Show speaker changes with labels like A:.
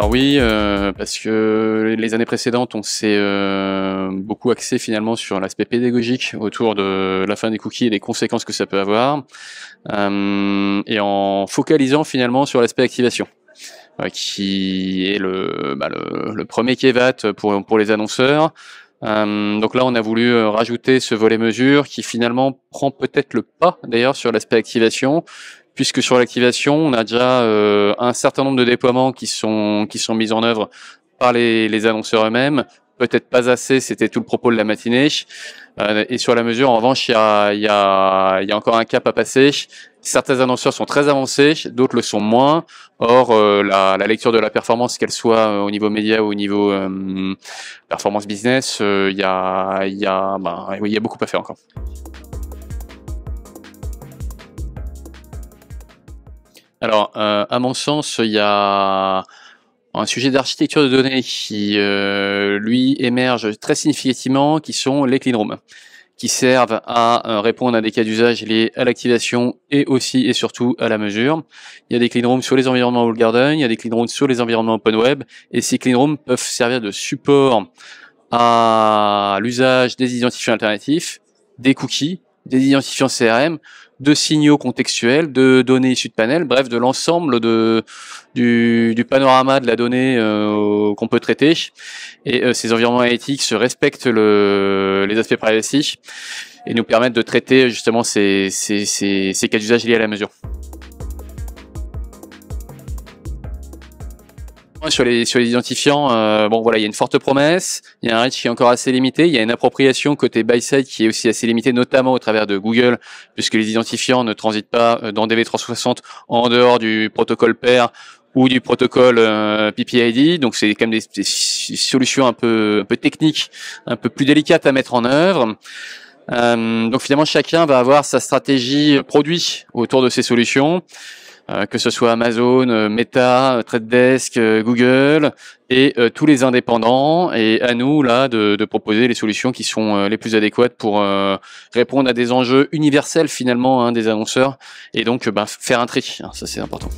A: Alors oui, parce que les années précédentes, on s'est beaucoup axé finalement sur l'aspect pédagogique autour de la fin des cookies et des conséquences que ça peut avoir, et en focalisant finalement sur l'aspect activation, qui est le premier kévat pour les annonceurs. Donc là, on a voulu rajouter ce volet mesure qui finalement prend peut-être le pas d'ailleurs sur l'aspect activation, puisque sur l'activation, on a déjà un certain nombre de déploiements qui sont mis en œuvre par les annonceurs eux-mêmes. Peut-être pas assez, c'était tout le propos de la matinée. Et sur la mesure, en revanche, il y a encore un cap à passer. Certains annonceurs sont très avancés, d'autres le sont moins. Or, la lecture de la performance, qu'elle soit au niveau média ou au niveau performance business, il y a beaucoup à faire encore. Alors, à mon sens, il y a un sujet d'architecture de données qui, lui, émerge très significativement, qui sont les clean rooms, qui servent à répondre à des cas d'usage liés à l'activation et aussi et surtout à la mesure. Il y a des clean rooms sur les environnements walled garden, il y a des clean rooms sur les environnements open web, et ces clean rooms peuvent servir de support à l'usage des identifiants alternatifs, des cookies, des identifiants CRM, de signaux contextuels, de données issues de panel, bref, de l'ensemble du panorama de la donnée qu'on peut traiter. Et ces environnements analytiques respectent les aspects privacy et nous permettent de traiter justement ces cas d'usage liés à la mesure. Sur les identifiants, bon voilà, il y a une forte promesse, il y a un reach qui est encore assez limité, il y a une appropriation côté buy-side qui est aussi assez limitée, notamment au travers de Google, puisque les identifiants ne transitent pas dans DV360 en dehors du protocole pair ou du protocole PPID, donc c'est quand même des solutions un peu techniques, un peu plus délicates à mettre en œuvre. Donc finalement, chacun va avoir sa stratégie produit autour de ces solutions. Que ce soit Amazon, Meta, Trade Desk, Google et tous les indépendants, et à nous là de proposer les solutions qui sont les plus adéquates pour répondre à des enjeux universels finalement des annonceurs, et donc faire un tri, ça c'est important.